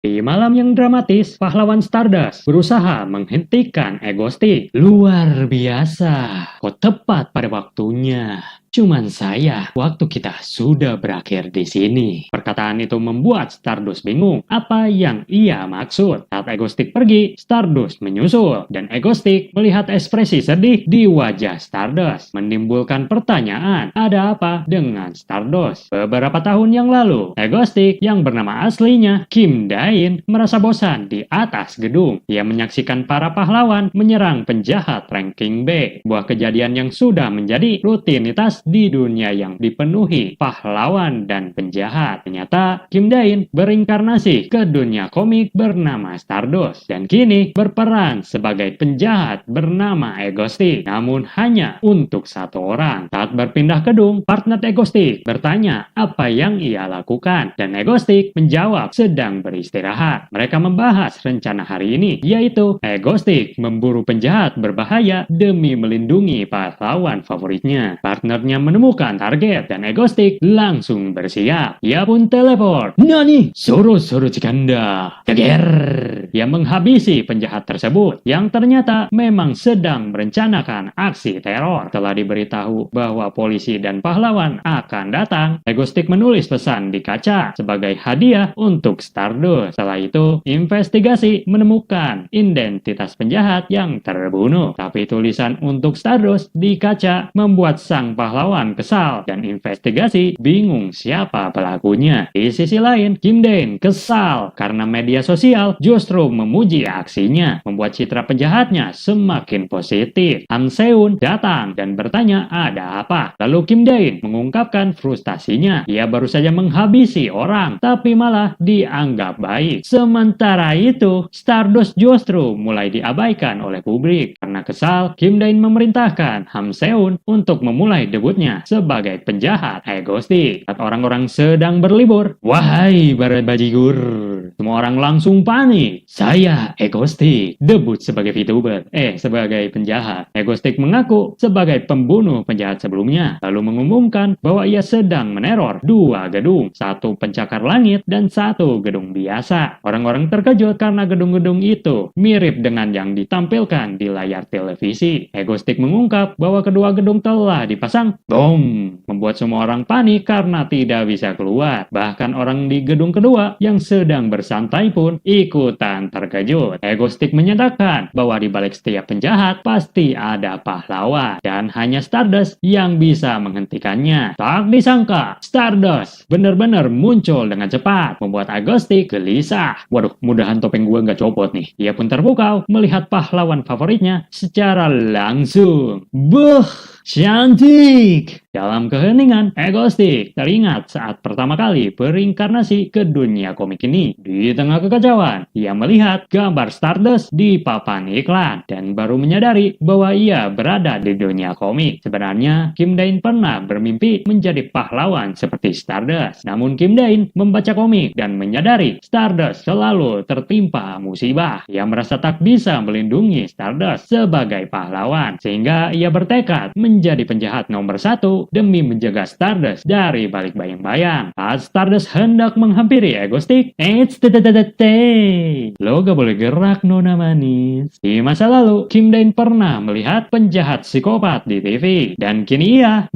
Di malam yang dramatis, pahlawan Stardust berusaha menghentikan Ego Stick. Luar biasa, kok tepat pada waktunya. Cuman saya, waktu kita sudah berakhir di sini. Perkataan itu membuat Stardust bingung apa yang ia maksud. Saat Ego Stick pergi, Stardust menyusul. Dan Ego Stick melihat ekspresi sedih di wajah Stardust. Menimbulkan pertanyaan, ada apa dengan Stardust? Beberapa tahun yang lalu, Ego Stick yang bernama aslinya Kim Dain merasa bosan di atas gedung. Ia menyaksikan para pahlawan menyerang penjahat ranking B. Sebuah kejadian yang sudah menjadi rutinitas di dunia yang dipenuhi pahlawan dan penjahat. Ternyata Kim Dain berinkarnasi ke dunia komik bernama Stardust dan kini berperan sebagai penjahat bernama Ego Stick. Namun hanya untuk satu orang. Saat berpindah gedung, partner Ego Stick bertanya apa yang ia lakukan dan Ego Stick menjawab sedang beristirahat. Mereka membahas rencana hari ini, yaitu Ego Stick memburu penjahat berbahaya demi melindungi pahlawan favoritnya. Partnernya menemukan target dan Ego Stick langsung bersiap. Ia pun teleport. Nani? Suruh Cikanda. Geger. Ia menghabisi penjahat tersebut yang ternyata memang sedang merencanakan aksi teror. Telah diberitahu bahwa polisi dan pahlawan akan datang, Ego Stick menulis pesan di kaca sebagai hadiah untuk Stardust. Setelah itu, investigasi menemukan identitas penjahat yang terbunuh. Tapi tulisan untuk Stardust di kaca membuat sang pahlawan kesal dan investigasi bingung siapa pelakunya. Di sisi lain, Kim Dain kesal karena media sosial justru memuji aksinya, membuat citra penjahatnya semakin positif. Han Seun datang dan bertanya ada apa. Lalu Kim Dain mengungkapkan frustasinya. Ia baru saja menghabisi orang, tapi malah dianggap baik. Sementara itu, Stardust justru mulai diabaikan oleh publik. Karena kesal, Kim Dain memerintahkan Han Seun untuk memulai debutnya sebagai penjahat Ego Stick. Saat orang-orang sedang berlibur, wahai para bajigur, semua orang langsung panik. Saya Ego Stick, debut sebagai VTuber, sebagai penjahat. Ego Stick mengaku sebagai pembunuh penjahat sebelumnya, lalu mengumumkan bahwa ia sedang meneror dua gedung, satu pencakar langit dan satu gedung biasa. Orang-orang terkejut karena gedung-gedung itu mirip dengan yang ditampilkan di layar televisi. Ego Stick mengungkap bahwa kedua gedung telah dipasang bom, membuat semua orang panik karena tidak bisa keluar. Bahkan orang di gedung kedua yang sedang bersantai pun ikutan terkejut. Ego Stick menyatakan bahwa di balik setiap penjahat pasti ada pahlawan dan hanya Stardust yang bisa menghentikannya. Tak disangka, Stardust benar-benar muncul dengan cepat, membuat Ego Stick gelisah. Waduh, mudahan topeng gue nggak copot nih. Ia pun terpukau melihat pahlawan favoritnya secara langsung. Buh, cantik! Dalam keheningan, Ego Stick teringat saat pertama kali berinkarnasi ke dunia komik ini. Di tengah kekacauan, ia melihat gambar Stardust di papan iklan dan baru menyadari bahwa ia berada di dunia komik. Sebenarnya, Kim Dain pernah bermimpi menjadi pahlawan seperti Stardust. Namun Kim Dain membaca komik dan menyadari Stardust selalu tertimpa musibah. Ia merasa tak bisa melindungi Stardust sebagai pahlawan, sehingga ia bertekad menjadi penjahat nomor satu demi menjaga Stardust dari balik bayang-bayang. Saat Stardust hendak menghampiri Ego Stick, lo gak boleh gerak nona manis. Di masa lalu, Kim Dain pernah melihat penjahat psikopat di TV, dan kini ia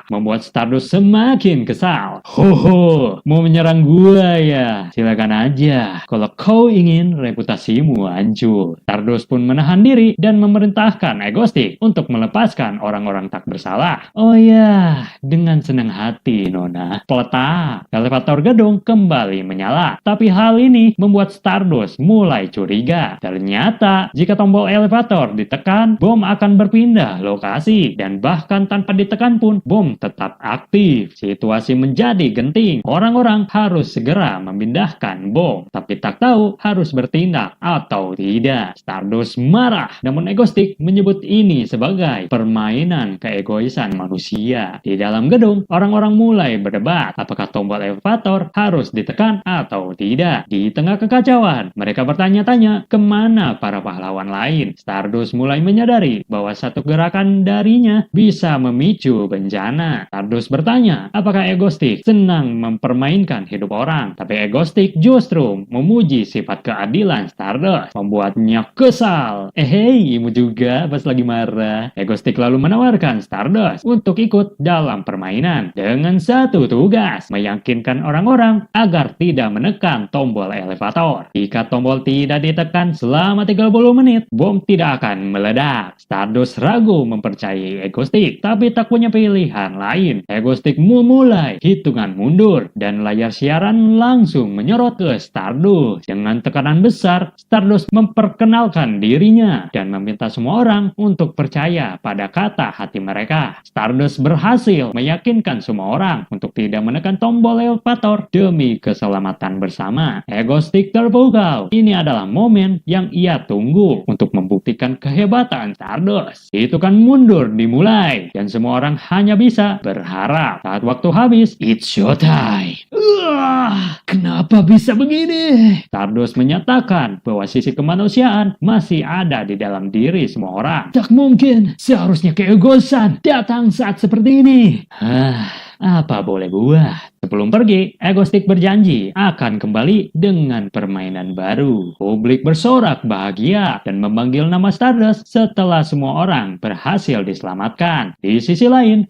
membuat Stardust semakin kesal. Hoho, mau menyerang gua ya? Silakan aja. Kalau kau ingin reputasimu hancur. Stardust pun menahan diri dan memerintahkan Ego Stick untuk melepaskan orang-orang tak bersalah. Oh ya, dengan senang hati nona. Peletak, elevator gedung kembali menyala. Tapi hal ini membuat Stardust mulai curiga. Ternyata jika tombol elevator ditekan, bom akan berpindah lokasi. Dan bahkan tanpa ditekan pun, bom tetap aktif. Situasi menjadi genting. Orang-orang harus segera memindahkan bom. Tapi tak tahu harus bertindak atau tidak. Stardust marah. Namun Ego Stick menyebut ini sebagai sebagai permainan keegoisan manusia. Di dalam gedung, orang-orang mulai berdebat apakah tombol elevator harus ditekan atau tidak. Di tengah kekacauan, mereka bertanya-tanya kemana para pahlawan lain. Stardust mulai menyadari bahwa satu gerakan darinya bisa memicu bencana. Stardust bertanya apakah Egostik senang mempermainkan hidup orang, tapi Egostik justru memuji sifat keadilan Stardust, membuatnya kesal. Hei, imut juga pas lagi marah. Egostik lalu menawarkan Stardust untuk ikut dalam permainan dengan satu tugas, meyakinkan orang-orang agar tidak menekan tombol elevator. Jika tombol tidak ditekan selama 30 menit, bom tidak akan meledak. Stardust ragu mempercayai Egostik, tapi tak punya pilihan lain. Egostik memulai hitungan mundur, dan layar siaran langsung menyorot ke Stardust. Dengan tekanan besar, Stardust memperkenalkan dirinya dan meminta semua orang untuk percaya pada kata hati mereka. Stardust berhasil meyakinkan semua orang untuk tidak menekan tombol elevator demi keselamatan bersama. Egostik terpukau. Ini adalah momen yang ia tunggu untuk membuktikan kehebatan Stardust. Hitungan mundur dimulai, dan semua orang hanya bisa berharap. Saat waktu habis, it's showtime. Kenapa bisa begini? Stardust menyatakan bahwa sisi kemanusiaan masih ada di dalam diri semua orang. Tak mungkin, seharusnya keegoisan datang saat seperti ini. Apa boleh buat? Sebelum pergi, Egostik berjanji akan kembali dengan permainan baru. Publik bersorak bahagia dan memanggil nama Stardust setelah semua orang berhasil diselamatkan. Di sisi lain,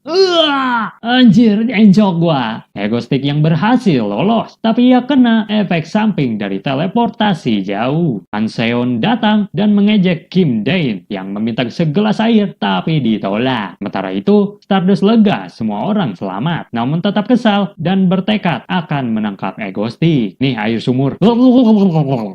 anjir, encok gua. Egostik yang berhasil lolos, tapi ia kena efek samping dari teleportasi jauh. Han Seon datang dan mengejek Kim Dae yang meminta segelas air, tapi ditolak. Sementara itu, Stardust lega semua orang selamat, namun tetap kesal dan bertekad akan menangkap Egostik. Nih air sumur.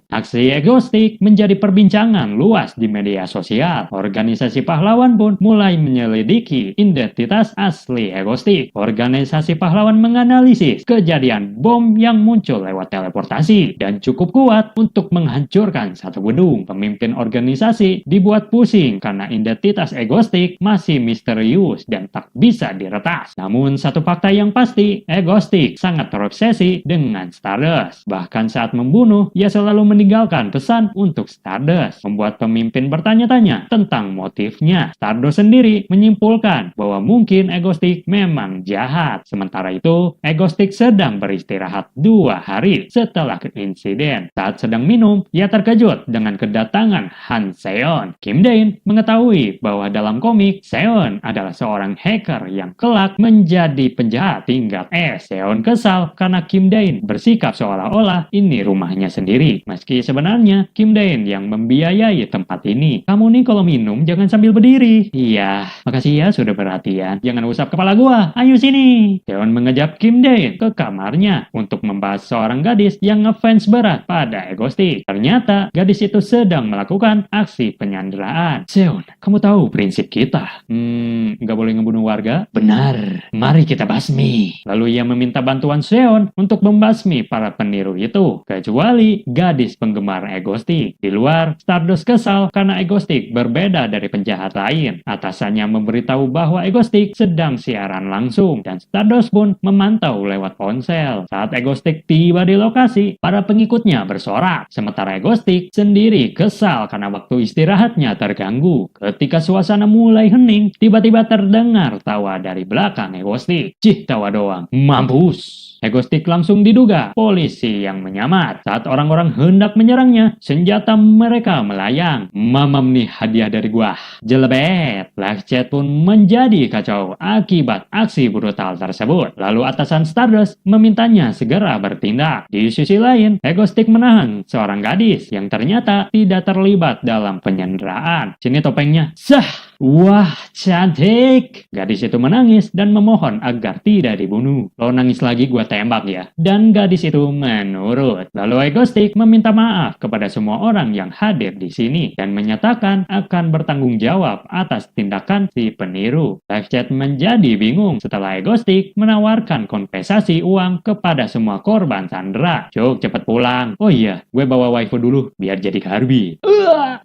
Aksi Egostik menjadi perbincangan luas di media sosial. Organisasi pahlawan pun mulai menyelidiki identitas asli Egostik. Organisasi pahlawan menganalisis kejadian bom yang muncul lewat teleportasi dan cukup kuat untuk menghancurkan satu gedung. Pemimpin organisasi dibuat pusing karena identitas Egostik masih misterius dan tak bisa diretas. Namun satu fakta yang pasti, Egostik sangat terobsesi dengan Stardust. Bahkan saat membunuh, ia selalu meninggalkan pesan untuk Stardust, membuat pemimpin bertanya-tanya tentang motifnya. Stardust sendiri menyimpulkan bahwa mungkin Egostik memang jahat. Sementara itu, Egostik sedang beristirahat 2 hari setelah insiden. Saat sedang minum, ia terkejut dengan kedatangan Han Seon. Kim Dae mengetahui bahwa dalam komik, Seon adalah seorang hacker yang kelak menjadi penjahat tingkat S. Seon kesal karena Kim Dae bersikap seolah-olah ini rumahnya sendiri. Meski sebenarnya Kim Dae yang membiayai tempat ini. Kamu nih kalau minum jangan sambil berdiri. Iya, makasih ya sudah perhatian. Jangan usap kepala gua. Ayo sini. Seon mengejap Kim Dae ke kamarnya untuk membahas seorang gadis yang ngefans berat pada Egostik. Ternyata gadis itu sedang melakukan aksi penyanderaan. Seon, kamu tahu prinsip kita? Nggak boleh ngebunuh warga? Benar. Mari kita basmi. Lalu ia meminta bantuan Seon untuk membasmi para peniru itu, kecuali gadis penggemar Egostik. Di luar, Stardust kesal karena Egostik berbeda dari penjahat lain. Atasannya memberitahu bahwa Egostik sedang siaran langsung, dan Stardust pun memantau lewat ponsel. Saat Egostik tiba di lokasi, para pengikutnya bersorak. Sementara Egostik sendiri kesal karena waktu istirahatnya terganggu. Ketika suasana mulai hening, tiba-tiba terdengar tawa dari belakang Egostik. Cih, tawa doang. Mampus. Egostik langsung diduga polisi yang menyamar. Saat orang-orang hendak menyerangnya, senjata mereka melayang. Mamam nih hadiah dari gua. Jelebet. Live chat pun menjadi kacau akibat aksi brutal tersebut. Lalu atasan Stardust memintanya segera bertindak. Di sisi lain, Egostik menahan seorang gadis yang ternyata tidak terlibat dalam penyanderaan. Sini topengnya. Sah. Wah, cantik. Gadis itu menangis dan memohon agar tidak dibunuh. Lo nangis lagi gua tembak ya. Dan gadis itu menurut. Lalu Egostik meminta maaf kepada semua orang yang hadir di sini dan menyatakan akan bertanggung jawab atas tindakan si peniru. Live chat menjadi bingung setelah Egostik menawarkan kompensasi uang kepada semua korban sandera. Cuk, cepet pulang. Oh iya, gue bawa waifu dulu biar jadi Harbi.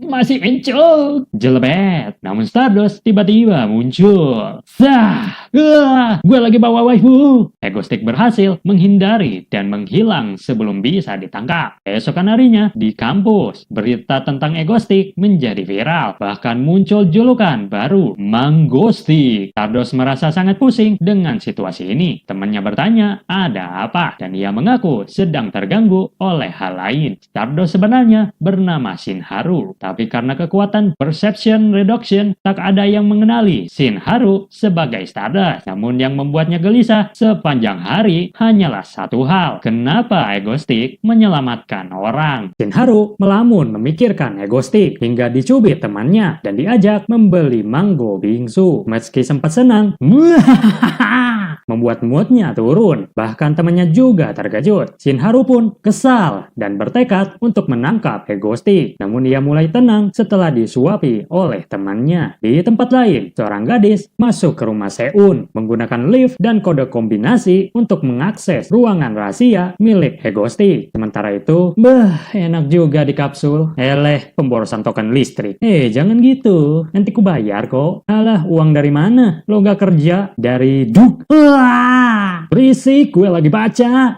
Masih encok. Jelebet. Namun Stardust tiba-tiba muncul. Gue lagi bawa waifu. Ego Stick berhasil menghindari dan menghilang sebelum bisa ditangkap. Esokan harinya di kampus, berita tentang Ego Stick menjadi viral. Bahkan muncul julukan baru, Mango Stick. Stardust merasa sangat pusing dengan situasi ini. Temannya bertanya, ada apa? Dan ia mengaku sedang terganggu oleh hal lain. Stardust sebenarnya bernama Shinharu, tapi karena kekuatan Perception Reduction, tak ada yang mengenali Shinharu sebagai Stardust. Namun yang membuatnya gelisah sepanjang hari hanyalah satu hal. Kenapa Ego Stick menyelamatkan orang? Shinharu melamun memikirkan Ego Stick hingga dicubit temannya dan diajak membeli mango bingsu. Meski sempat senang, membuat moodnya turun. Bahkan temannya juga terkejut. Shinharu pun kesal dan bertekad untuk menangkap Ego Stick. Namun ia mulai tenang setelah disuapi oleh temannya. Di tempat lain, seorang gadis masuk ke rumah Seun menggunakan lift dan kode kombinasi untuk mengakses ruangan rahasia milik Ego Stick. Sementara itu, enak juga di kapsul. Pemborosan token listrik. Jangan gitu. Nanti ku bayar kok. Alah, uang dari mana? Lo gak kerja? Dari Duk. Berisik, gue lagi baca.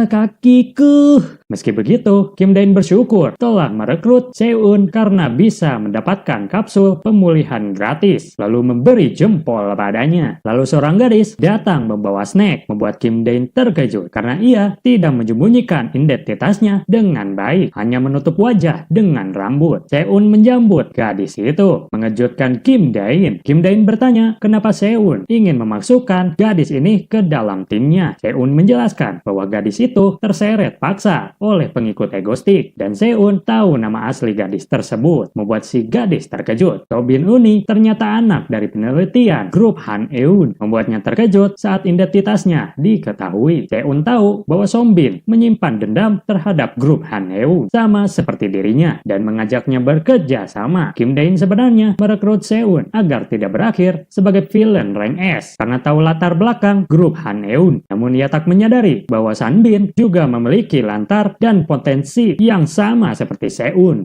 Kakiku. Meski begitu, Kim Dae bersyukur telah merekrut Seun karena bisa mendapatkan kapsul pemulihan gratis, lalu memberi jempol padanya. Lalu seorang gadis datang membawa snack, membuat Kim Dae terkejut karena ia tidak menyembunyikan identitasnya dengan baik, hanya menutup wajah dengan rambut. Seun menjambut gadis itu, mengejutkan Kim Dae. Kim Dae bertanya kenapa Seun ingin memasukkan gadis ini ke dalam timnya. Seun menjelaskan bahwa gadis itu terseret paksa oleh pengikut Ego Stick dan Seun tahu nama asli gadis tersebut, membuat si gadis terkejut. Sobin Uni ternyata anak dari penelitian grup Han Eun, membuatnya terkejut saat identitasnya diketahui. Seun tahu bahwa Sombin menyimpan dendam terhadap grup Han Eun sama seperti dirinya dan mengajaknya bekerja sama. Kim Dae sebenarnya merekrut Seun agar tidak berakhir sebagai villain rank S karena tahu latar belakang grup Han Eun. Namun ia tak menyadari bahwa Sanbin juga memiliki latar dan potensi yang sama seperti Seun.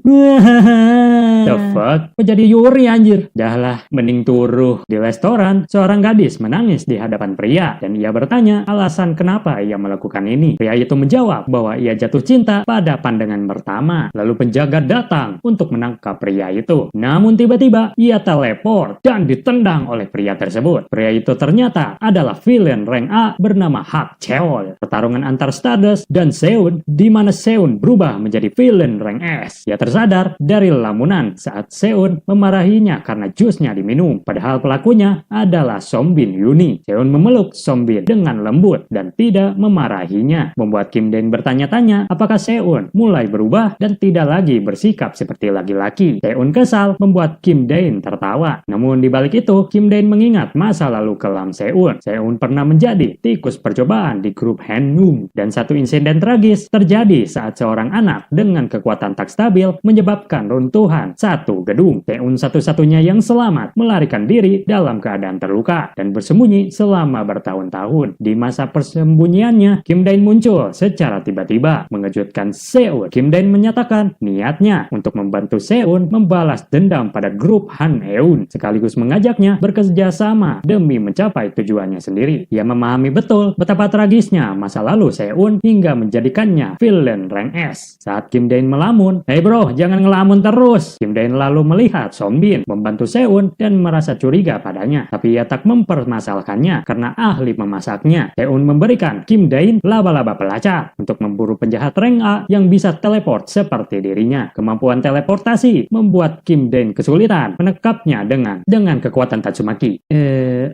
The fuck? Kok jadi Yuri anjir? Dahlah, mending turuh. Di restoran, seorang gadis menangis di hadapan pria dan ia bertanya alasan kenapa ia melakukan ini. Pria itu menjawab bahwa ia jatuh cinta pada pandangan pertama. Lalu penjaga datang untuk menangkap pria itu. Namun tiba-tiba ia teleport dan ditendang oleh pria tersebut. Pria itu ternyata adalah villain rank A bernama Hak Cheol. Pertarungan antar Stardust dan Seun di mana Seun berubah menjadi villain rank S. Ia tersadar dari lamunan saat Seun memarahinya karena jusnya diminum. Padahal pelakunya adalah Sombin Uni. Seun memeluk Sombin dengan lembut dan tidak memarahinya, membuat Kim Dae bertanya-tanya apakah Seun mulai berubah dan tidak lagi bersikap seperti laki-laki. Seun kesal membuat Kim Dae tertawa. Namun di balik itu, Kim Dae mengingat masa lalu kelam Seun. Seun pernah menjadi tikus percobaan di grup Han Eun dan satu insiden tragis terjadi saat seorang anak dengan kekuatan tak stabil menyebabkan runtuhan satu gedung. Seun satu-satunya yang selamat melarikan diri dalam keadaan terluka dan bersembunyi selama bertahun-tahun. Di masa persembunyiannya, Kim Dae muncul secara tiba-tiba, mengejutkan Seun. Kim Dae menyatakan niatnya untuk membantu Seun membalas dendam pada grup Han Eun, sekaligus mengajaknya bekerja sama demi mencapai tujuannya sendiri. Ia memahami betul betapa tragisnya masa lalu Seun hingga menjadikannya villain rank S. Saat Kim Dae melamun, "Hey bro, jangan ngelamun terus." Kim Dae lalu melihat Sombin membantu Seun dan merasa curiga padanya, tapi ia tak mempermasalahkannya karena ahli memasaknya. Seun memberikan Kim Dae laba-laba pelacak untuk memburu penjahat rank A yang bisa teleport seperti dirinya. Kemampuan teleportasi membuat Kim Dae kesulitan menangkapnya dengan kekuatan Tatsumaki.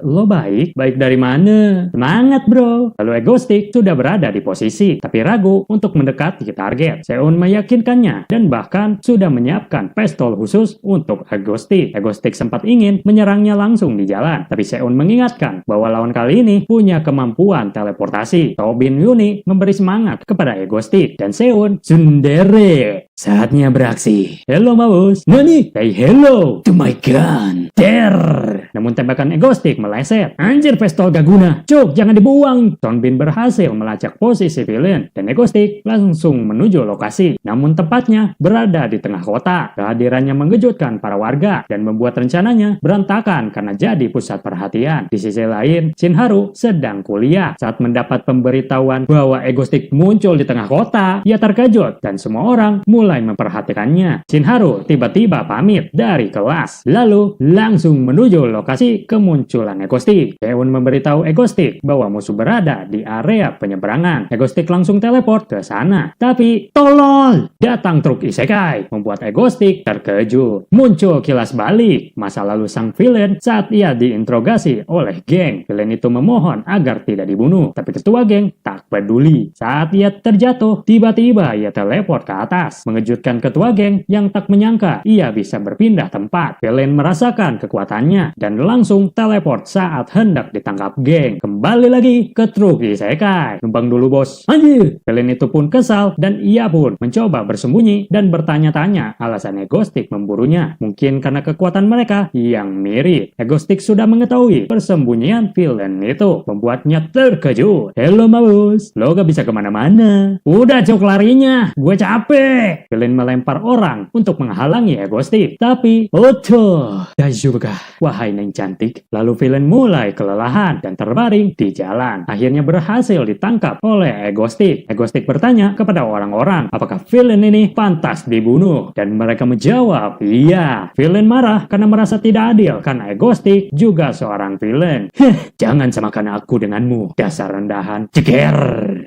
Lo baik? Baik dari mana? Semangat bro. Lalu Ego Stick sudah berada di posisi, tapi ragu untuk mendekati target. Seun meyakinkannya dan bahkan sudah menyiapkan pistol khusus untuk Ego Stick. Ego Stick sempat ingin menyerangnya langsung di jalan, tapi Seun mengingatkan bahwa lawan kali ini punya kemampuan teleportasi. Sobin Uni memberi semangat kepada Ego Stick dan Seun tsundere. Saatnya beraksi. Hello Maus. Nani? Say hello to my gun. There. Namun tembakan Egostik meleset. Anjir pistol gak guna. Cuk, jangan dibuang. Sonbin berhasil melacak posisi villain dan Egostik langsung menuju lokasi. Namun tepatnya berada di tengah kota. Kehadirannya mengejutkan para warga dan membuat rencananya berantakan karena jadi pusat perhatian. Di sisi lain, Shinharu sedang kuliah. Saat mendapat pemberitahuan bahwa Egostik muncul di tengah kota, ia terkejut dan semua orang mulai memperhatikannya. Shinharu tiba-tiba pamit dari kelas, lalu langsung menuju lokasi kemunculan Egostik. Seun memberitahu Egostik bahwa musuh berada di area penyeberangan. Egostik langsung teleport ke sana. Tapi, tolol! Datang truk isekai, membuat Egostik terkejut. Muncul kilas balik masa lalu sang villain saat ia diinterogasi oleh geng. Villain itu memohon agar tidak dibunuh, tapi ketua geng tak peduli. Saat ia terjatuh, tiba-tiba ia teleport ke atas, mengejutkan ketua geng yang tak menyangka ia bisa berpindah tempat. Villain merasakan kekuatannya dan langsung teleport saat hendak ditangkap geng. Kembali lagi ke truk isekai. Numpang dulu bos. Anjir! Villain itu pun kesal dan ia pun mencoba bersembunyi dan bertanya-tanya alasan Egostik memburunya. Mungkin karena kekuatan mereka yang mirip. Egostik sudah mengetahui persembunyian villain itu, membuatnya terkejut. Hello Maus, lo gak bisa kemana-mana. Udah cok larinya, gue capek. Villain melempar orang untuk menghalangi Egostik. Tapi, otoh, daijoubu ka? Wahai Neng cantik. Lalu villain mulai kelelahan dan terbaring di jalan. Akhirnya berhasil ditangkap oleh Egostik. Egostik bertanya kepada orang-orang apakah villain ini pantas dibunuh. Dan mereka menjawab, iya. Villain marah karena merasa tidak adil karena Egostik juga seorang villain. Jangan samakan aku denganmu, dasar rendahan. Ceger!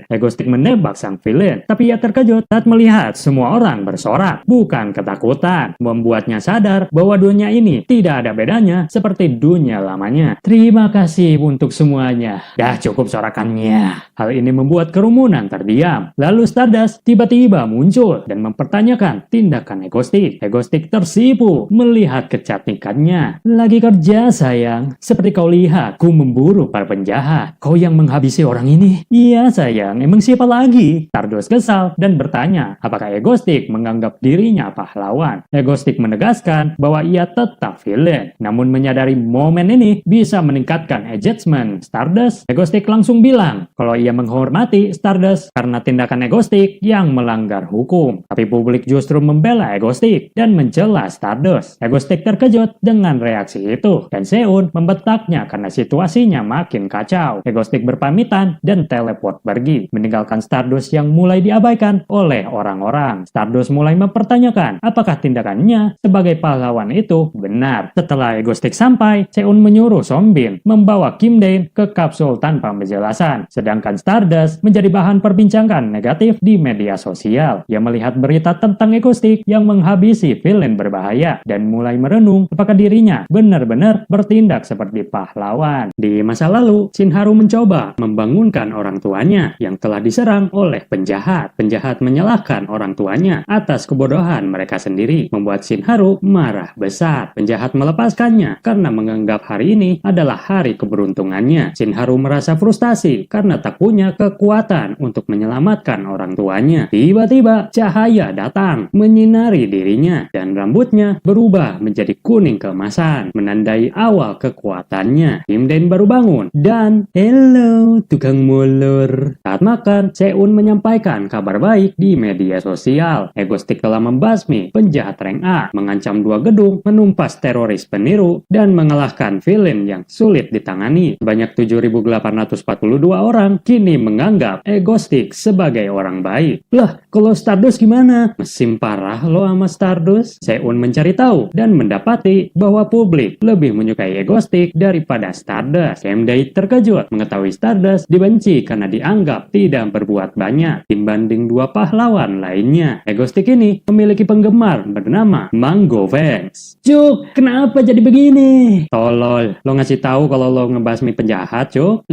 Egostik menembak sang villain, tapi ia terkejut saat melihat semua orang bersorak. Bukan ketakutan, membuatnya sadar bahwa dunia ini tidak ada bedanya seperti dunia lamanya. Terima kasih untuk semuanya. Dah cukup sorakannya. Hal ini membuat kerumunan terdiam. Lalu Stardust tiba-tiba muncul dan mempertanyakan tindakan Egostik. Egostik tersipu melihat kecantikannya. Lagi kerja sayang. Seperti kau lihat, ku memburu para penjahat. Kau yang menghabisi orang ini? Iya sayang, emang siapa lagi? Stardust kesal dan bertanya apakah Egostik menganggap dirinya pahlawan. Egostik menegaskan bahwa ia tetap villain. Namun menyadari momen ini bisa meningkatkan engagement Stardust, Egostik langsung bilang kalau ia menghormati Stardust karena tindakan Egostik yang melanggar hukum. Tapi publik justru membela Egostik dan mencela Stardust. Egostik terkejut dengan reaksi itu dan Seun membentaknya karena situasinya makin kacau. Egostik berpamitan dan teleport pergi, meninggalkan Stardust yang mulai diabaikan oleh orang-orang. Stardust mulai mempertanyakan apakah tindakannya sebagai pahlawan itu benar. Setelah Egostik sampai, Seun menyuruh Sonbin membawa Kim Dae ke kapsul tanpa penjelasan. Sedangkan Stardust menjadi bahan perbincangan negatif di media sosial. Ia melihat berita tentang Egostik yang menghabisi villain berbahaya dan mulai merenung apakah dirinya benar-benar bertindak seperti pahlawan. Di masa lalu, Shinharu mencoba membangunkan orang tuanya yang telah diserang oleh penjahat. Penjahat menyalahkan orang tuanya atas kebodohan mereka sendiri, membuat Shinharu marah besar. Penjahat melepaskannya karena menganggap hari ini adalah hari keberuntungannya. Shinharu merasa frustasi karena tak punya kekuatan untuk menyelamatkan orang tuanya. Tiba-tiba cahaya datang menyinari dirinya dan rambutnya berubah menjadi kuning keemasan, menandai awal kekuatannya. Kim Dae baru bangun dan hello tukang molor. Saat makan, Seun menyampaikan kabar baik di media sosial. Egostik telah membasmi penjahat rank A, mengancam 2 gedung, menumpas teroris peniru, dan mengalahkan villain yang sulit ditangani. Banyak 7.842 orang kini menganggap Egostik sebagai orang baik. Lah, kalau Stardust gimana? Mesin parah lo sama Stardust? Seun mencari tahu dan mendapati bahwa publik lebih menyukai Egostik daripada Stardust. Kim Dae terkejut mengetahui Stardust dibenci karena dianggap tidak berbuat banyak dibanding 2 pahlawan lainnya. Egostik ini memiliki penggemar bernama Mango Fans. Cuk, kenapa jadi begini? Tolol, lo ngasih tahu kalau lo ngebasmi penjahat, Cuk.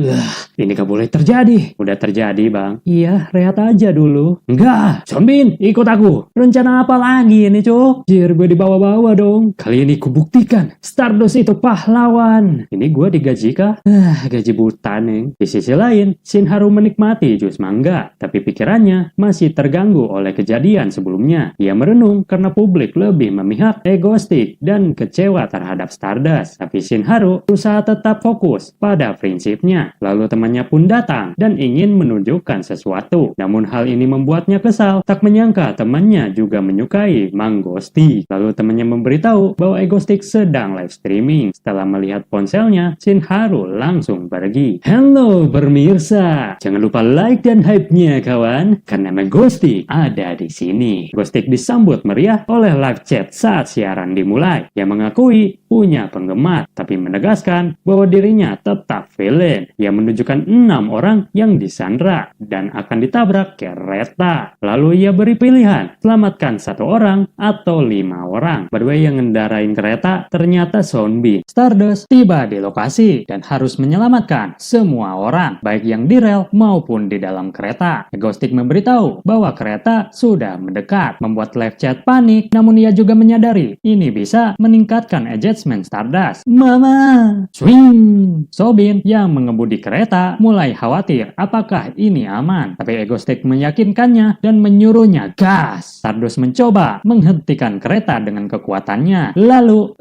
Ini gak boleh terjadi. Udah terjadi, Bang. Iya, rehat aja dulu. Enggak, Sonbin, ikut aku. Rencana apa lagi ini, Cuk? Jir, gue dibawa-bawa dong. Kali ini kubuktikan, Stardust itu pahlawan. Ini gue digaji kah? Gaji buta, Neng. Di sisi lain, Shinharu menikmati jus mangga, tapi pikirannya masih terganggu oleh kejadian sebelumnya. Ia merenung karena publik lebih memihak egoistik dan kecewa terhadap Stardust. Tapi Shinharu berusaha tetap fokus pada prinsipnya. Lalu temannya pun datang dan ingin menunjukkan sesuatu. Namun hal ini membuatnya kesal. Tak menyangka temannya juga menyukai Mangosty. Lalu temannya memberitahu bahwa Egostik sedang live streaming. Setelah melihat ponselnya, Shinharu langsung pergi. Halo pemirsa, jangan lupa like dan hype-nya kawan, karena Mangosty ada di sini. Egostik disambut meriah oleh live chat saat siaran dimulai. Yang mengakui punya penggemar, tapi menegaskan bahwa dirinya tetap villain. Ia menunjukkan 6 orang yang disandra dan akan ditabrak kereta. Lalu ia beri pilihan, selamatkan 1 orang atau 5 orang. By the way, yang ngendarain kereta ternyata Sonbin. Stardust tiba di lokasi dan harus menyelamatkan semua orang, baik yang di rel maupun di dalam kereta. Egostik memberitahu bahwa kereta sudah mendekat, membuat live chat panik, namun ia juga menyadari ini bisa meningkatkan engagement Stardust. Mama! Swing! Sobin yang mengemudi kereta mulai khawatir apakah ini aman, tapi Egostik meyakinkannya dan menyuruhnya gas. Stardust mencoba menghentikan kereta dengan kekuatannya. Lalu,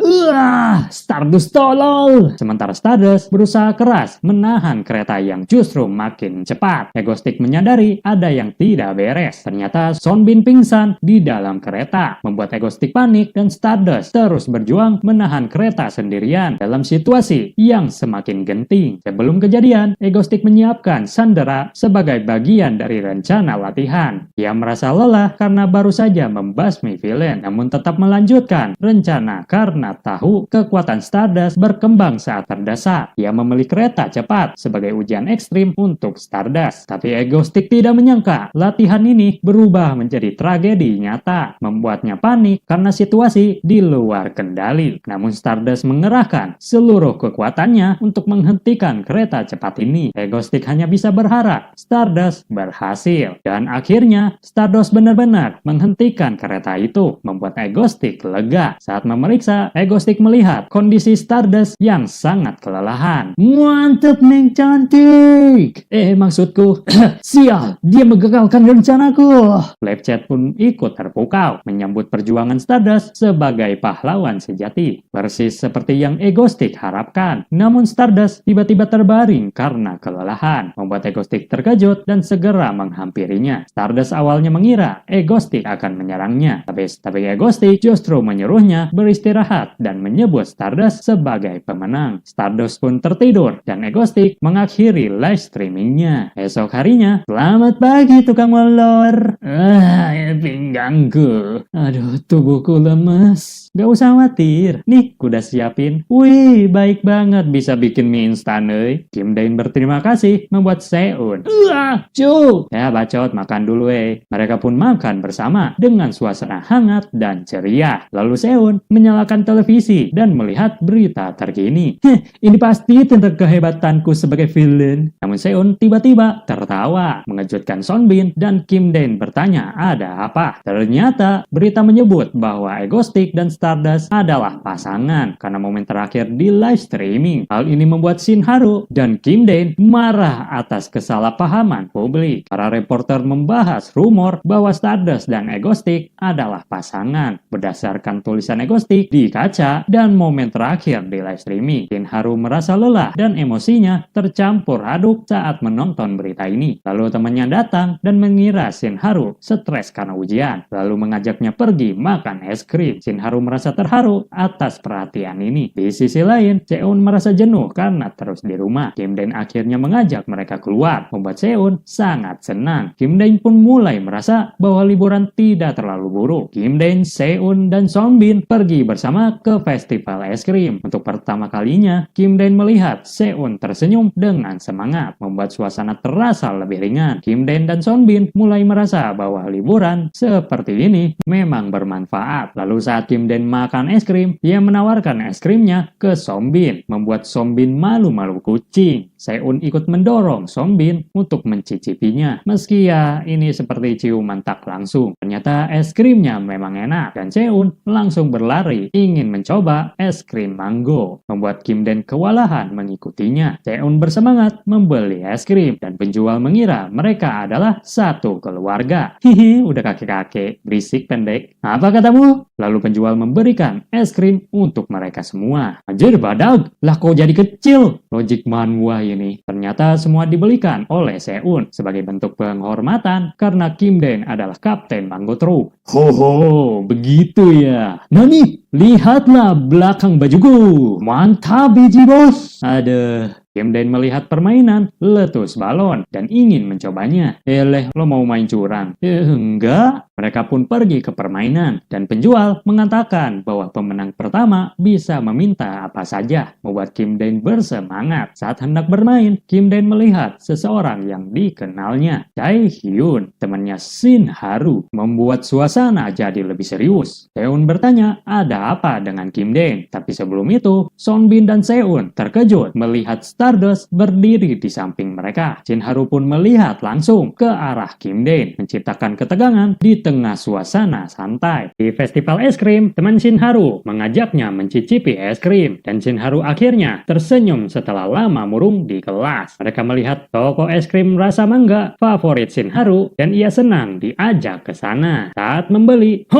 Stardust tolol! Sementara Stardust berusaha keras menahan kereta yang justru makin cepat. Egostik menyadari ada yang tidak beres. Ternyata Sonbin pingsan di dalam kereta, membuat Egostik panik dan Stardust terus berjuang menahan kereta sendirian dalam situasi yang semakin genting. Sebelum kejadian, Egostik menyiapkan Sandera sebagai bagian dari rencana latihan. Ia merasa lelah karena baru saja membasmi villain, namun tetap melanjutkan rencana karena tahu kekuatan Stardust berkembang saat terdesak. Ia membeli kereta cepat sebagai ujian ekstrim untuk Stardust. Tapi Egostik tidak menyangka latihan ini berubah menjadi tragedi nyata, membuatnya panik karena situasi di luar kendali. Namun Stardust mengerahkan seluruh kekuatannya untuk menghentikan kereta cepat ini. Egostik hanya bisa berharap Stardust berhasil. Dan akhirnya Stardust benar-benar menghentikan kereta itu, membuat Egostik lega. Saat memeriksa, Egostik melihat kondisi Stardust yang sangat kelelahan. Mantep Neng cantik! Maksudku, sial, dia menggagalkan rencanaku. Live chat pun ikut terpukau, menyambut perjuangan Stardust sebagai pahlawan sejati. Persis seperti yang Egostik harapkan. Namun Stardust tiba-tiba terbaring karena kelelahan, membuat Egostik terkejut dan segera menghampirinya. Stardust awalnya mengira Egostik akan menyerangnya, tapi Egostik justru menyuruhnya beristirahat dan menyebut Stardust sebagai pemenang. Stardust pun tertidur dan Egostik mengakhiri live streamingnya. Esok harinya, selamat pagi tukang molor. Pinggangku. Aduh, tubuhku lemes. Gak usah khawatir. Nih, kuda siapin. Wih, baik banget bisa bikin mie instan, euy. Kim Dain berterima kasih membuat Seun. Cuk. Ya, bacot, makan dulu, Mereka pun makan bersama dengan suasana hangat dan ceria. Lalu Seun menyalakan televisi dan melihat berita terkini. Ini pasti tentang kehebatanku sebagai villain. Namun Seun tiba-tiba tertawa, mengejutkan Sonbin dan Kim Dain bertanya ada apa. Ternyata berita menyebut bahwa Egostik dan Stardust adalah pasangan karena momen terakhir di live streaming. Hal ini membuat Shinharu dan Kim Dain marah atas kesalahpahaman publik. Para reporter membahas rumor bahwa Stardust dan Egostik adalah pasangan berdasarkan tulisan Egostik di kaca dan momen terakhir di live streaming. Shinharu merasa lelah dan emosinya tercampur aduk saat menonton berita ini. Lalu temannya datang dan mengira Shinharu stres karena ujian, lalu mengajaknya pergi makan es krim. Shinharu merasa terharu atas perhatian ini. Di sisi lain, Seun merasa jenuh karena terus di rumah. Kim Dain akhirnya mengajak mereka keluar, membuat Seun sangat senang. Kim Dain pun mulai merasa bahwa liburan tidak terlalu buruk. Kim Dain, Seun, dan Sonbin pergi bersama ke festival es krim. Untuk pertama kalinya, Kim Dain melihat Seun tersenyum dengan semangat, membuat suasana terasa lebih ringan. Kim Dain dan Sonbin mulai merasa bahwa liburan seperti ini memang bermanfaat. Lalu saat Kim Dain Den makan es krim, dia menawarkan es krimnya ke Sombin, membuat Sombin malu-malu kucing. Seun ikut mendorong Sombin untuk mencicipinya, meski ya ini seperti ciuman tak langsung. Ternyata es krimnya memang enak, dan Seun langsung berlari ingin mencoba es krim mango, membuat Kim Den kewalahan mengikutinya. Seun bersemangat membeli es krim, dan penjual mengira mereka adalah satu keluarga. Hihi, udah kakek-kakek, berisik pendek. Apa katamu? Lalu penjual memberikan es krim untuk mereka semua. Anjir badag, lah kok jadi kecil? Logik manhwa ini. Ternyata semua dibelikan oleh Seun sebagai bentuk penghormatan karena Kim Den adalah kapten Mango Troupe. Ho, begitu ya. Nani, lihatlah belakang bajuku. Mantap biji bos. Aduh. Kim Den melihat permainan letus balon dan ingin mencobanya. Lo mau main curang? Enggak. Mereka pun pergi ke permainan dan penjual mengatakan bahwa pemenang pertama bisa meminta apa saja, membuat Kim Den bersemangat. Saat hendak bermain, Kim Den melihat seseorang yang dikenalnya, Jae Hyun, temannya Shin Haru, membuat suasana jadi lebih serius. Seun bertanya ada apa dengan Kim Den, tapi sebelum itu, Son Bin dan Seun terkejut melihat Stardust berdiri di samping mereka. Shin Haru pun melihat langsung ke arah Kim Den, menciptakan ketegangan di tengah suasana santai. Di festival es krim, teman Shin Haru mengajaknya mencicipi es krim, dan Shin Haru akhirnya tersenyum setelah lama murung di kelas. Mereka melihat toko es krim rasa mangga favorit Shin Haru, dan ia senang diajak ke sana. Saat membeli,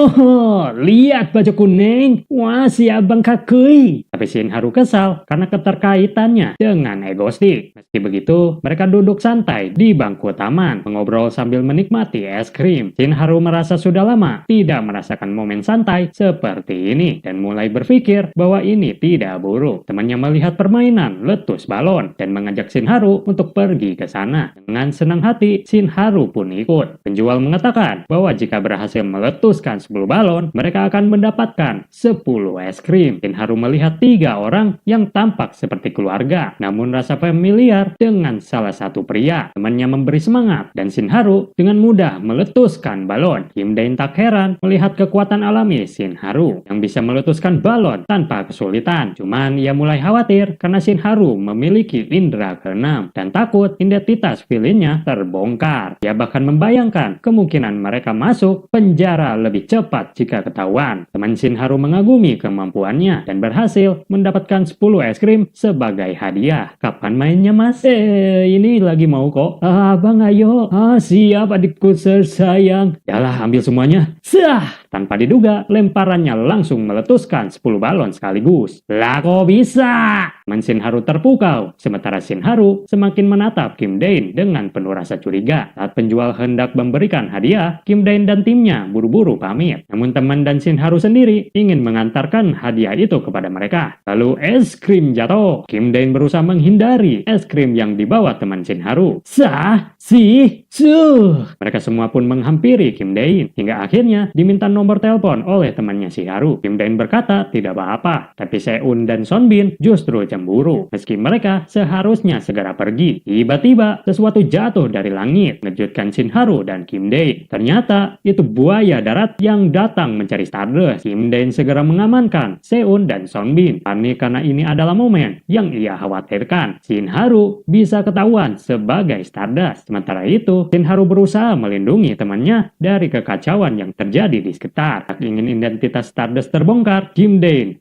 lihat baju kuning, wah si abang kakui. Tapi Shin Haru kesal karena keterkaitannya dengan Egostik. Meski begitu, mereka duduk santai di bangku taman, mengobrol sambil menikmati es krim. Shin Haru merasa sudah lama tidak merasakan momen santai seperti ini, dan mulai berpikir bahwa ini tidak buruk. Temannya melihat permainan letus balon dan mengajak Shin Haru untuk pergi ke sana. Dengan senang hati, Shin Haru pun ikut. Penjual mengatakan bahwa jika berhasil meletuskan 10 balon, mereka akan mendapatkan 10 es krim. Shin Haru melihat 3 orang yang tampak seperti keluarga, namun rasa familiar dengan salah satu pria. Temannya memberi semangat, dan Shin Haru dengan mudah meletuskan balon. Kim Den tak heran melihat kekuatan alami Shin Haru yang bisa meletuskan balon tanpa kesulitan. Cuman ia mulai khawatir karena Shin Haru memiliki indera keenam dan takut identitas villainnya terbongkar. Ia bahkan membayangkan kemungkinan mereka masuk penjara lebih cepat jika ketahuan. Teman Shin Haru mengagumi kemampuannya dan berhasil mendapatkan 10 es krim sebagai hadiah. Kapan mainnya mas? Ini lagi mau kok. Abang ayo. Siap adikku tersayang. Yalah, ambil semuanya. Sah! Tanpa diduga, lemparannya langsung meletuskan 10 balon sekaligus. Lah kok bisa? Shin Haru terpukau, sementara Shin Haru semakin menatap Kim Den dengan penuh rasa curiga. Saat penjual hendak memberikan hadiah, Kim Den dan timnya buru-buru pamit. Namun teman dan Shin Haru sendiri ingin mengantarkan hadiah itu kepada mereka. Lalu es krim jatuh. Kim Den berusaha menghindari es krim yang dibawa teman Shin Haru. Mereka semua pun menghampiri Kim Den, hingga akhirnya diminta nomor telepon oleh temannya si Haru. Kim Den berkata tidak apa-apa, tapi Seun dan Son Bin justru cemburu. Meski mereka seharusnya segera pergi, tiba-tiba sesuatu jatuh dari langit, mengejutkan Shin Haru dan Kim Den. Ternyata itu buaya darat yang datang mencari Stardust. Kim Den segera mengamankan Seun dan Son Bin, panik karena ini adalah momen yang ia khawatirkan. Shin Haru bisa ketahuan sebagai Stardust. Sementara itu, Shin Haru berusaha melindungi temannya dari kekacauan yang terjadi di sekitar. Tak ingin identitas Stardust terbongkar, Kim Den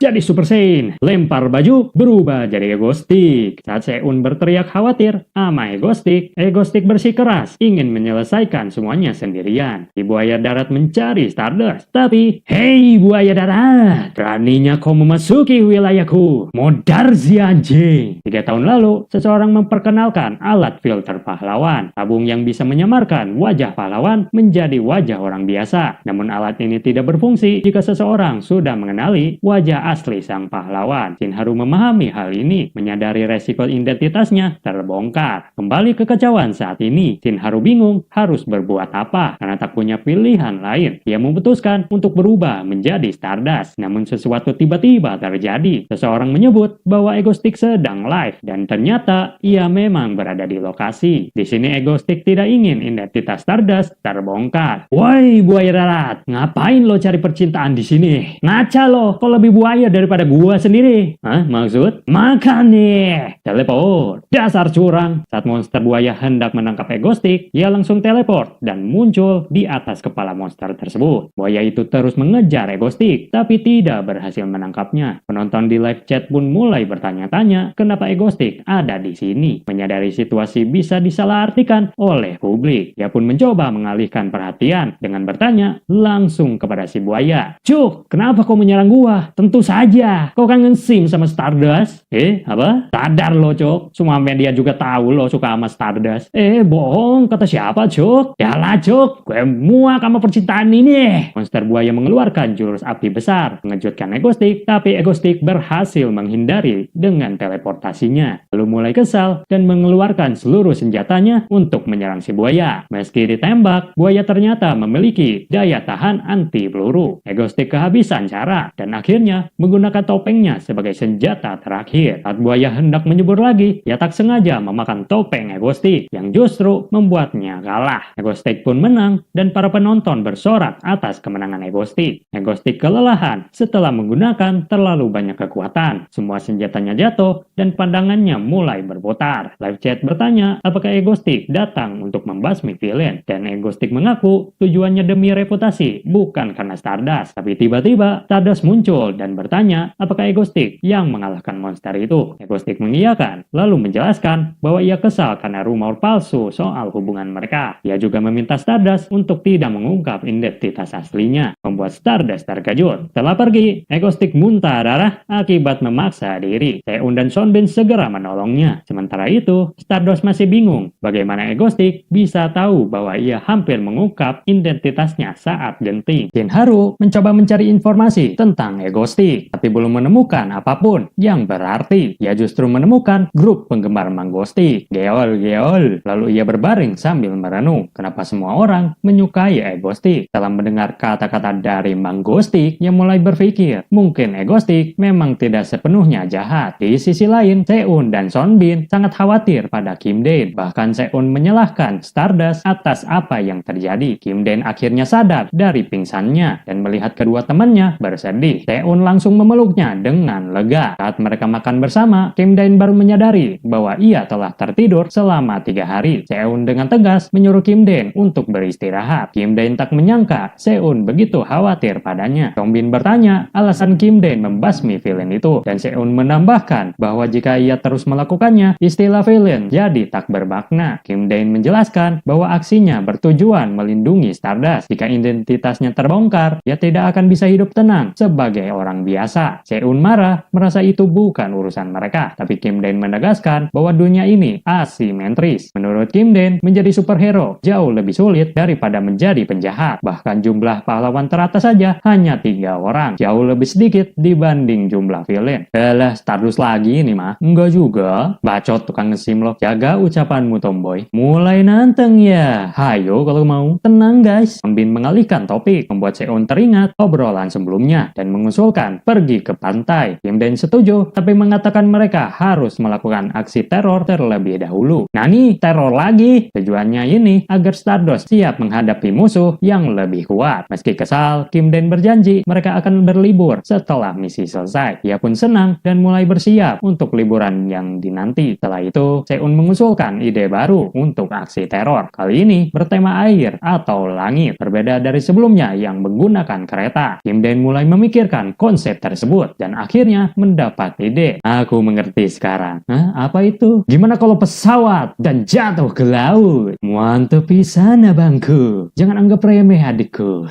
jadi Super Saiyan, lempar baju berubah jadi Egostik. Saat Seun berteriak khawatir sama Egostik bersikeras ingin menyelesaikan semuanya sendirian. Si buaya darat mencari Stardust, tapi hei buaya darat, beraninya kau memasuki wilayahku, modar si anjing. 3 tahun lalu, seseorang memperkenalkan alat filter pahlawan, tabung yang bisa menyamarkan wajah pahlawan menjadi wajah orang biasa. Namun alat ini tidak berfungsi jika seseorang sudah mengenali wajah asli sang pahlawan. Shinharu memahami hal ini, menyadari resiko identitasnya terbongkar. Kembali kekacauan saat ini, Shinharu bingung harus berbuat apa karena tak punya pilihan lain. Ia memutuskan untuk berubah menjadi Stardust. Namun sesuatu tiba-tiba terjadi. Seseorang menyebut bahwa Ego Stick sedang live dan ternyata ia memang berada di lokasi. Di sini Ego Stick tidak ingin identitas Stardust terbongkar. Woi buaya darat, ngapain lo cari percintaan di sini? Ngaca lo, kok lebih buaya daripada gua sendiri? Hah, maksud? Makan nih! Teleport! Dasar curang! Saat monster buaya hendak menangkap Ego Stick, ia langsung teleport dan muncul di atas kepala monster tersebut. Buaya itu terus mengejar Ego Stick, tapi tidak berhasil menangkapnya. Penonton di live chat pun mulai bertanya-tanya kenapa Ego Stick ada di sini. Menyadari situasi bisa disalahartikan oleh publik, ia pun mencoba mengalihkan perhatian dengan bertanya langsung kepada si buaya. Cuk, kenapa kau menyerang gua? Tentu saja, kau kangen sim sama Stardust. Apa? Sadar lo, Cuk. Semua media juga tahu lo suka sama Stardust. Bohong, kata siapa, Cuk? Yalah, Cuk, gue muak sama percintaan ini. Monster buaya mengeluarkan jurus api besar, mengejutkan Ego Stick, tapi Ego Stick berhasil menghindari dengan teleportasinya. Lalu mulai kesal dan mengeluarkan seluruh senjatanya untuk menyerang si buaya. Meski ditembak, buaya ternyata memiliki daya tahan anti peluru. Ego Stick kehabisan cara dan akhirnya menggunakan topengnya sebagai senjata terakhir. Saat buaya hendak menyebur lagi, ia tak sengaja memakan topeng Ego Stick yang justru membuatnya kalah. Ego Stick pun menang dan para penonton bersorak atas kemenangan Ego Stick. Ego Stick kelelahan setelah menggunakan terlalu banyak kekuatan. Semua senjatanya jatuh dan pandangannya mulai berputar. Live chat bertanya apakah Ego Stick datang untuk membasmi villain dan Ego Stick mengaku tujuannya demi reputasi bukan karena Stardust. Tapi tiba-tiba Stardust muncul dan bertanya apakah Ego Stick yang mengalahkan monster itu. Ego Stick mengiyakan lalu menjelaskan bahwa ia kesal karena rumor palsu soal hubungan mereka. Ia juga meminta Stardust untuk tidak mengungkap identitas aslinya, membuat Stardust terkejut. Setelah pergi, Ego Stick muntah darah akibat memaksa diri. Taeun dan Sonbin segera menolongnya. Sementara itu, Stardust masih bingung bagaimana Ego Stick bisa tahu bahwa ia hampir mengungkap identitasnya saat genting. Shinharu mencoba mencari informasi tentang Ego Stick, tapi belum menemukan apapun yang berarti. Ia justru menemukan grup penggemar Mango Stick. Geol. Lalu ia berbaring sambil merenung kenapa semua orang menyukai Ego Stick. Setelah mendengar kata-kata dari Mango Stick, ia mulai berpikir mungkin Ego Stick memang tidak sepenuhnya jahat. Di sisi lain, Taeun dan Sonbin sangat khawatir pada Kim Dae. Bahkan Taeun menyalahkan Stardust atas apa yang terjadi. Kim Dae akhirnya sadar dari pingsannya dan melihat kedua temannya bersedih. Taeun langsung memeluknya dengan lega. Saat mereka makan bersama, Kim Dae baru menyadari bahwa ia telah tertidur selama 3 hari. Taeun dengan tegas menyuruh Kim Dae untuk beristirahat. Kim Dae tak menyangka Seun begitu khawatir padanya. Sonbin bertanya alasan Kim Dae membasmi villain itu dan Seun menambahkan bahwa jika ia terus melakukannya, istilah villain jadi tak bermakna. Kim Dae menjelaskan bahwa aksinya bertujuan melindungi Stardust. Jika identitasnya terbongkar, ia tidak akan bisa hidup tenang sebagai orang biasa. Seun marah merasa itu bukan urusan mereka, tapi Kim Dae menegaskan bahwa dunia ini asimetris. Menurut Kim Dae, menjadi superhero jauh lebih sulit daripada menjadi penjahat. Bahkan jumlah pahlawan teratas saja hanya 3 orang, jauh lebih sedikit dibanding jumlah villain. Stardust lagi ini mah. Enggak juga. Bacot tukang ngesim lo. Jaga ucapanmu tomboy. Mulai nanteng ya. Hayo kalau mau. Tenang guys. Sonbin mengalihkan topik, membuat Seon teringat obrolan sebelumnya dan mengusulkan pergi ke pantai. Kim Dae setuju, tapi mengatakan mereka harus melakukan aksi teror terlebih dahulu. Nani, teror lagi? Tujuannya ini agar Stardust siap menghadapi musuh yang lebih kuat. Meski kesal, Kim Dae berjanji mereka akan berlibur setelah misi selesai. Ia pun senang dan mulai bersiap untuk liburan yang dinanti. Setelah itu, Seun mengusulkan ide baru untuk aksi teror. Kali ini bertema air atau langit. Berbeda dari sebelumnya yang menggunakan kereta. Kim Dae mulai memikirkan konsep tersebut dan akhirnya mendapat ide. Aku mengerti sekarang. Apa itu? Gimana kalau pesawat dan jatuh ke laut? Mantap pisan abangku. Jangan anggap remeh adikku.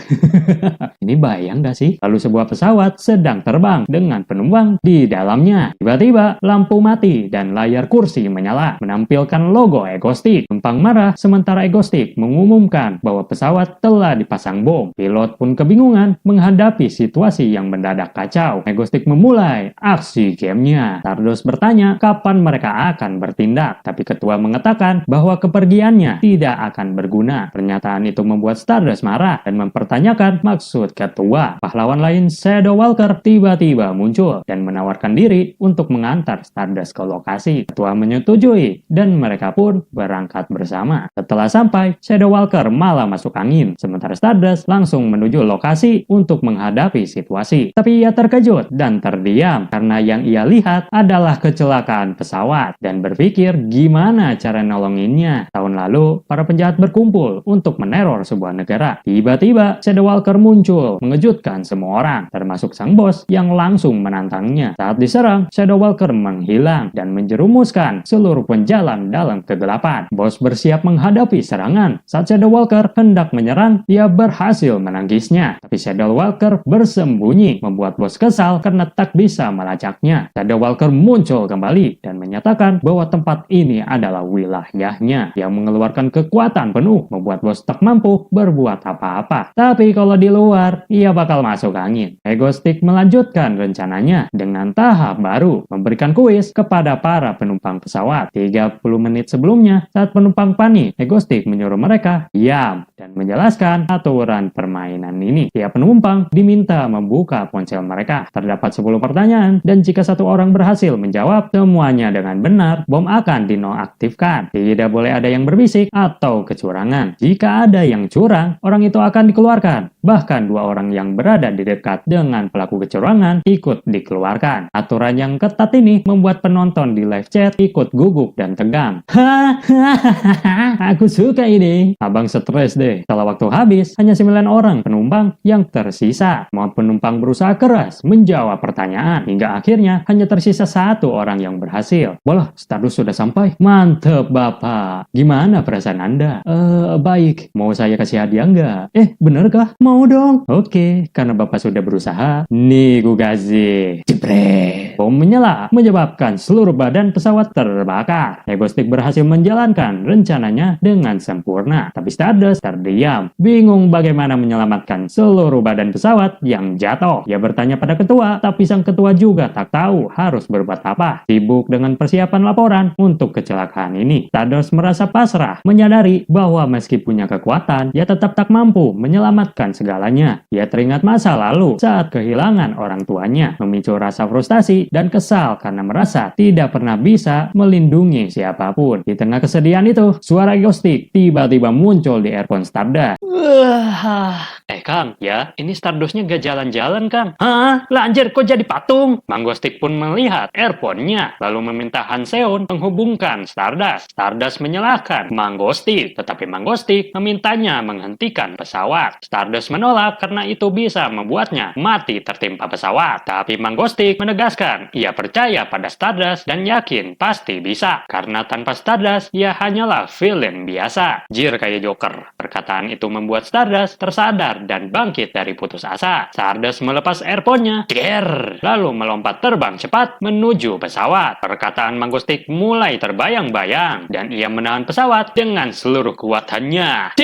Ini bayang gak sih? Lalu sebuah pesawat sedang terbang dengan penumpang di dalamnya. Tiba-tiba lampu mati dan layar kursi menyala, menampilkan logo Ego Stick. Penumpang marah sementara Ego Stick mengumumkan bahwa pesawat telah dipasang bom. Pilot pun kebingungan menghadapi situasi yang mendadak kacau. Ego Stick memulai memulai aksi gamenya. Stardust bertanya kapan mereka akan bertindak, tapi ketua mengatakan bahwa kepergiannya tidak akan berguna. Pernyataan itu membuat Stardust marah dan mempertanyakan maksud ketua. Pahlawan lain Shadow Walker tiba-tiba muncul dan menawarkan diri untuk mengantar Stardust ke lokasi. Ketua menyetujui dan mereka pun berangkat bersama. Setelah sampai, Shadow Walker malah masuk angin, sementara Stardust langsung menuju lokasi untuk menghadapi situasi. Tapi ia terkejut dan terdiam karena yang ia lihat adalah kecelakaan pesawat dan berpikir gimana cara nolonginnya. Tahun lalu, para penjahat berkumpul untuk meneror sebuah negara. Tiba-tiba, Shadow Walker muncul, mengejutkan semua orang, termasuk sang bos yang langsung menantangnya. Saat diserang, Shadow Walker menghilang dan menjerumuskan seluruh penjalan dalam kegelapan. Bos bersiap menghadapi serangan. Saat Shadow Walker hendak menyerang, ia berhasil menangkisnya. Tapi Shadow Walker bersembunyi, membuat bos kesal karena tak bisa melacaknya. Shadow Walker muncul kembali dan menyatakan bahwa tempat ini adalah wilayahnya. Yang mengeluarkan kekuatan penuh, membuat bos tak mampu berbuat apa-apa. Tapi kalau di luar, ia bakal masuk angin. Ego Stick melanjutkan rencananya dengan tahap baru, memberikan kuis kepada para penumpang pesawat. 30 menit sebelumnya, saat penumpang panik, Ego Stick menyuruh mereka diam dan menjelaskan aturan permainan ini. Tiap penumpang diminta membuka ponsel mereka. Terdapat 10 pertanyaan dan jika satu orang berhasil menjawab semuanya dengan benar, bom akan dinonaktifkan. Tidak boleh ada yang berbisik atau kecurangan. Jika ada yang curang, orang itu akan dikeluarkan. Bahkan 2 orang yang berada di dekat dengan pelaku kecurangan ikut dikeluarkan. Aturan yang ketat ini membuat penonton di live chat ikut gugup dan tegang. Hahaha, aku suka ini. Abang stres deh. Setelah waktu habis, hanya 9 orang penumpang yang tersisa. Semua penumpang berusaha keras menjawab pertanyaan. Hingga akhirnya hanya tersisa 1 orang yang berhasil. Bolah, Stardust sudah sampai. Mantep, Bapak. Gimana perasaan Anda? Baik. Mau saya kasih hadiah nggak? Benerkah? Mau dong. Oke, karena Bapak sudah berusaha. Nih, gue kasih. Jepret. Bom menyala, menyebabkan seluruh badan pesawat terbakar. Ego Stick berhasil menjalankan rencananya dengan sempurna. Tapi Stardust terdiam, bingung bagaimana menyelamatkan seluruh badan pesawat yang jatuh. Ia bertanya pada ketua, tapi sang ketua juga tak tahu harus berbuat apa. Sibuk dengan persiapan laporan untuk kecelakaan ini. Stardust merasa pasrah, menyadari bahwa meski punya kekuatan, ia tetap tak mampu menyelamatkan segalanya. Ia teringat masa lalu saat kehilangan orang tuanya, memicu rasa frustasi dan kesal karena merasa tidak pernah bisa melindungi siapapun. Di tengah kesedihan itu, suara Ego Stick tiba-tiba muncul di earphone Stardust. Kang, ya, ini Stardustnya gak jalan-jalan, Kang. Hah? Lah anjir, kok jadi patung? Mango Stick pun melihat earphone-nya, lalu meminta Han Seon menghubungkan Stardust. Stardust menyalahkan Mango Stick, tetapi Mango Stick memintanya menghentikan pesawat. Stardust menolak karena itu bisa membuatnya mati tertimpa pesawat. Tapi Mango Stick menegaskan, ia percaya pada Stardust dan yakin pasti bisa. Karena tanpa Stardust, ia hanyalah villain biasa. Jir kayak Joker. Perkataan itu membuat Stardust tersadar dan bangkit dari putus asa. Stardust melepas earphone-nya, lalu melompat terbang cepat menuju pesawat. Perkataan Mango Stick mulai terbayang-bayang dan ia menahan pesawat dengan seluruh kekuatannya.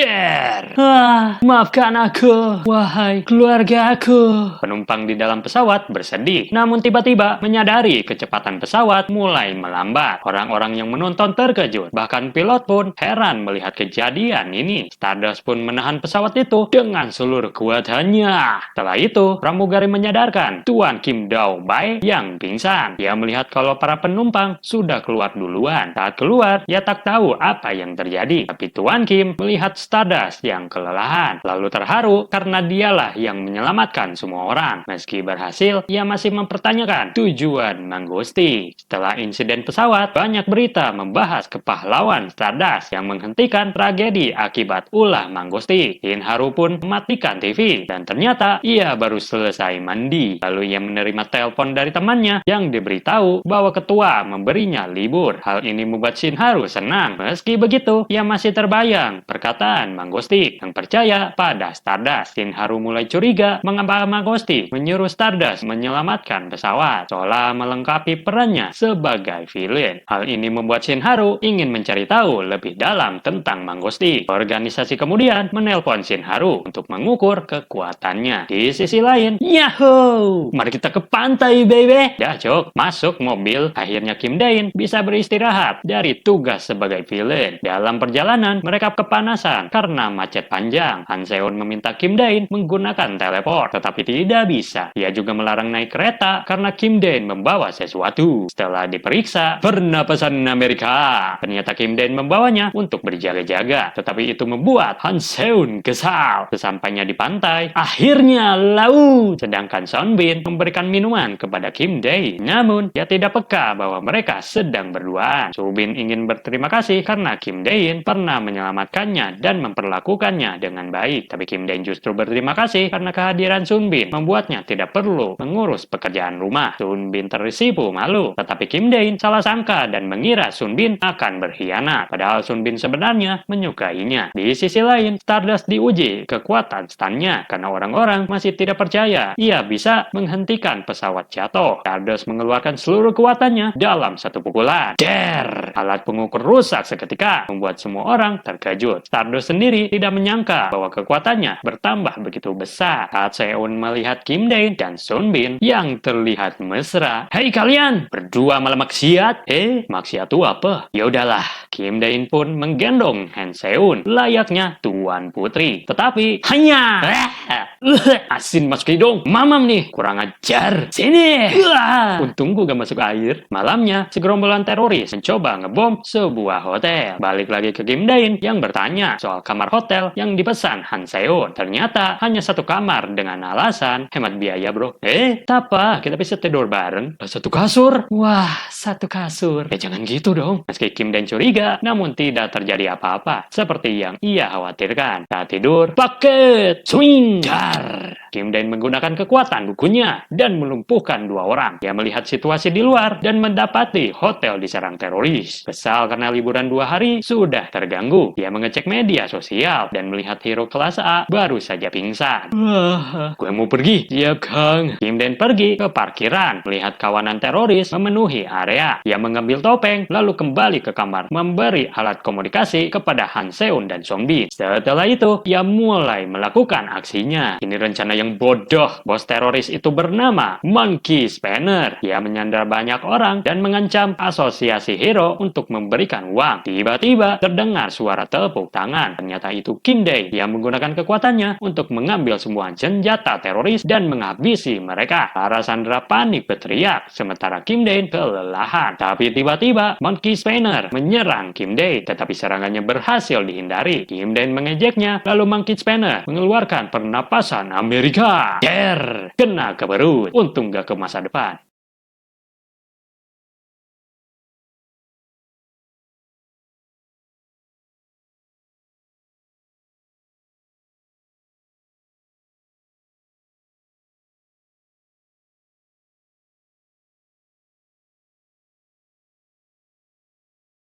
Maafkan aku, wahai keluarga aku. Penumpang di dalam pesawat bersedih, namun tiba-tiba menyadari kecepatan pesawat mulai melambat. Orang-orang yang menonton terkejut, bahkan pilot pun heran melihat kejadian ini. Stardust pun menahan pesawat itu dengan seluruh kekuatannya. Setelah itu, pramugari menyadarkan Tuan Kim Dao Bai yang pingsan. Dia melihat kalau para penumpang sudah keluar duluan. Saat keluar, ia tak tahu apa yang terjadi. Tapi Tuan Kim melihat Stardust yang kelelahan, lalu terharu karena dialah yang menyelamatkan semua orang. Meski berhasil, ia masih mempertanyakan tujuan Mango Stick. Setelah insiden pesawat, banyak berita membahas kepahlawan Stardust yang menghentikan tragedi akibat ulah Mango Stick. Shinharu pun mematikan TV dan ternyata ia baru selesai mandi. Lalu ia menerima telepon dari temannya yang diberitahu bahwa ketua memberinya libur. Hal ini membuat Shinharu senang. Meski begitu, ia masih terbayang perkataan Mango Stick yang percaya pada Stardust. Shinharu mulai curiga mengapa Mango Stick menyuruh Stardust menyelamatkan pesawat, seolah melengkapi perannya sebagai villain. Hal ini membuat Shinharu ingin mencari tahu lebih dalam tentang Mango Stick. Organisasi kemudian menelpon Shinharu untuk mengungkap mengukur kekuatannya. Di sisi lain, Yahoo! Mari kita ke pantai, baby! Dah, Cok. Masuk mobil. Akhirnya Kim Dae-in bisa beristirahat dari tugas sebagai villain. Dalam perjalanan, mereka kepanasan karena macet panjang. Han Seon meminta Kim Dae-in menggunakan teleport, tetapi tidak bisa. Ia juga melarang naik kereta karena Kim Dae-in membawa sesuatu. Setelah diperiksa, pernapasan Amerika. Ternyata Kim Dae-in membawanya untuk berjaga-jaga, tetapi itu membuat Han Seon kesal. Sesampainya di pantai, akhirnya laut. Sedangkan Seon Bin memberikan minuman kepada Kim Dae-in. Namun, ia tidak peka bahwa mereka sedang berduaan. Soo Bin ingin berterima kasih karena Kim Dae-in pernah menyelamatkannya dan memperlakukannya dengan baik. Tapi Kim Dae-in justru berterima kasih karena kehadiran Soon Bin membuatnya tidak perlu mengurus pekerjaan rumah. Soon Bin tersipu malu, tetapi Kim Dae-in salah sangka dan mengira Soon Bin akan berkhianat. Padahal Soon Bin sebenarnya menyukainya. Di sisi lain, Stardust diuji kekuatan stunnya karena orang-orang masih tidak percaya ia bisa menghentikan pesawat jatuh. Stardust mengeluarkan seluruh kekuatannya dalam satu pukulan. Der! Alat pengukur rusak seketika, membuat semua orang terkejut. Stardust sendiri tidak menyangka bahwa kekuatannya bertambah begitu besar. Saat Seon melihat Kim Dae-in dan Soon Bin yang terlihat mesra, "Hei kalian, berdua malah maksiat?" Maksiat itu apa? Ya udahlah. Kim Dae-in pun menggendong Han Seon layaknya tuan putri. Tetapi hanya asin masuk hidung. Mamam nih, kurang ajar. Sini. Untung gue gak masuk air. Malamnya, segerombolan teroris mencoba ngebom sebuah hotel. Balik lagi ke Kim Dae-in yang bertanya soal kamar hotel yang dipesan Han Seon. Ternyata hanya satu kamar dengan alasan hemat biaya, bro. Apa? Kita bisa tidur bareng. Satu kasur. Wah, satu kasur. Ya jangan gitu dong. Meski Kim Dae-in curiga, namun tidak terjadi apa-apa. Seperti yang ia khawatirkan. Saat tidur, paket swing jar. Kim Dae-in menggunakan kekuatan bukunya dan melumpuhkan 2 orang. Dia melihat situasi di luar dan mendapati hotel diserang teroris. Kesal karena liburan 2 hari sudah terganggu. Dia mengecek media sosial dan melihat hero kelas A baru saja pingsan. Gue mau pergi. Siap, Kang. Kim Dae-in pergi ke parkiran, melihat kawanan teroris memenuhi area. Dia mengambil topeng, lalu kembali ke kamar, memberi alat komunikasi kepada Han Seon dan Song Bin. Setelah itu, ia mulai melakukan aksinya. Ini rencana yang bodoh. Bos teroris itu bernama Monkey Spanner. Ia menyandra banyak orang dan mengancam asosiasi hero untuk memberikan uang. Tiba-tiba terdengar suara tepuk tangan. Ternyata itu Kim Dae yang menggunakan kekuatannya untuk mengambil semua senjata teroris dan menghabisi mereka. Para sandera panik berteriak, sementara Kim Dae kelelahan. Tapi tiba-tiba Monkey Spanner menyerang Kim Dae, tetapi serangannya berhasil dihindari. Kim Dae mengejeknya, lalu Monkey Spanner mengeluarkan pernapasan Amerika. Der! Kena ke perut. Untung gak ke masa depan.